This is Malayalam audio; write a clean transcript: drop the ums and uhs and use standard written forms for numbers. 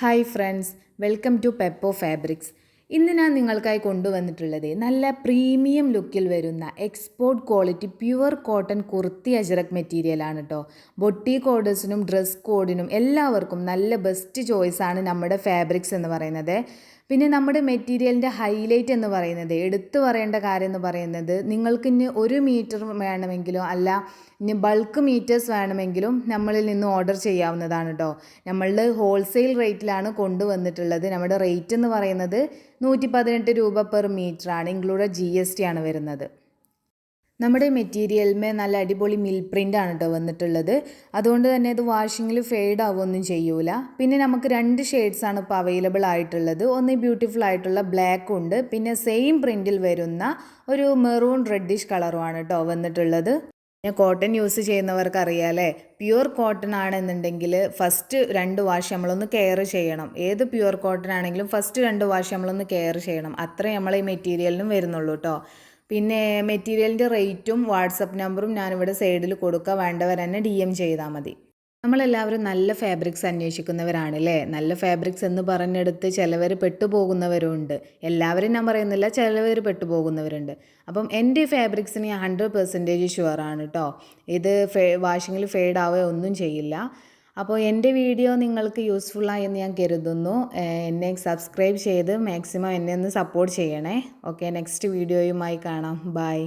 Hi friends, welcome to Peppo fabrics. ഇന്ന് ഞാൻ നിങ്ങൾക്കായി കൊണ്ടുവന്നിട്ടുള്ളത് നല്ല പ്രീമിയം ലുക്കിൽ വരുന്ന export quality pure cotton kurti ajrakh മെറ്റീരിയലാണ് കേട്ടോ. ബൊട്ടീക്ക് ഓർഡേഴ്സിനും ഡ്രസ് കോഡിനും എല്ലാവർക്കും നല്ല ബെസ്റ്റ് ചോയ്സാണ് നമ്മുടെ ഫാബ്രിക്സ് എന്ന് പറയുന്നത്. പിന്നെ നമ്മുടെ മെറ്റീരിയലിൻ്റെ ഹൈലൈറ്റ് എന്ന് പറയുന്നത്, എടുത്തു പറയേണ്ട കാര്യം എന്ന് പറയുന്നത്, നിങ്ങൾക്ക് ഇനി 1 മീറ്റർ വേണമെങ്കിലോ അല്ല ഇനി ബൾക്ക് മീറ്റേഴ്സ് വേണമെങ്കിലും നമ്മളിൽ നിന്ന് ഓർഡർ ചെയ്യാവുന്നതാണ് കേട്ടോ. നമ്മൾ ഹോൾസെയിൽ റേറ്റിലാണ് കൊണ്ടുവന്നിട്ടുള്ളത്. നമ്മുടെ റേറ്റ് എന്ന് പറയുന്നത് 118 രൂപ പെർ മീറ്ററാണ്, ഇൻക്ലൂഡ് GST ആണ് വരുന്നത്. നമ്മുടെ മെറ്റീരിയലിന്മേൽ നല്ല അടിപൊളി മിൽ പ്രിൻ്റ് ആണ് കേട്ടോ വന്നിട്ടുള്ളത്. അതുകൊണ്ട് തന്നെ ഇത് വാഷിങ്ങിൽ ഫെയ്ഡ് ആവുമൊന്നും ചെയ്യൂല. പിന്നെ നമുക്ക് 2 ഷെയ്ഡ്സാണ് ഇപ്പോൾ അവൈലബിൾ ആയിട്ടുള്ളത്. ഒന്ന് ബ്യൂട്ടിഫുൾ ആയിട്ടുള്ള ബ്ലാക്ക് ഉണ്ട്, പിന്നെ സെയിം പ്രിൻറ്റിൽ വരുന്ന ഒരു മെറൂൺ റെഡിഷ് കളറുമാണ് കേട്ടോ വന്നിട്ടുള്ളത്. പിന്നെ കോട്ടൺ യൂസ് ചെയ്യുന്നവർക്ക് അറിയാമല്ലേ, പ്യുവർ കോട്ടൺ ആണെന്നുണ്ടെങ്കിൽ ഫസ്റ്റ് 2 വാഷ് നമ്മളൊന്ന് കെയർ ചെയ്യണം. ഏത് പ്യുവർ കോട്ടൺ ആണെങ്കിലും ഫസ്റ്റ് 2 വാഷ് നമ്മളൊന്ന് കെയർ ചെയ്യണം. അത്രേ നമ്മൾ ഈ മെറ്റീരിയലിനും വരുന്നുള്ളൂ കേട്ടോ. പിന്നെ മെറ്റീരിയലിൻ്റെ റേറ്റും വാട്സപ്പ് നമ്പറും ഞാനിവിടെ സൈഡിൽ കൊടുക്കുക, വേണ്ടവർ തന്നെ DM ചെയ്താൽ മതി. നമ്മളെല്ലാവരും നല്ല ഫാബ്രിക്സ് അന്വേഷിക്കുന്നവരാണല്ലേ. നല്ല ഫാബ്രിക്സ് എന്ന് പറഞ്ഞെടുത്ത് ചിലവർ പെട്ടുപോകുന്നവരുണ്ട്. എല്ലാവരും ഞാൻ പറയുന്നില്ല, ചിലവർ പെട്ടുപോകുന്നവരുണ്ട്. അപ്പം എൻ്റെ ഫാബ്രിക്സിന് 100% ഷുവറാണ് കേട്ടോ. ഇത് വാഷിങ്ങിൽ ഫെയ്ഡ് ആവുകയോ ഒന്നും ചെയ്യില്ല. അപ്പോൾ എൻ്റെ വീഡിയോ നിങ്ങൾക്ക് യൂസ്ഫുള്ളായി എന്ന് ഞാൻ കരുതുന്നു. എന്നെ സബ്സ്ക്രൈബ് ചെയ്ത് മാക്സിമം എന്നെ ഒന്ന് സപ്പോർട്ട് ചെയ്യണേ. ഓക്കെ, നെക്സ്റ്റ് വീഡിയോയുമായി കാണാം. ബൈ.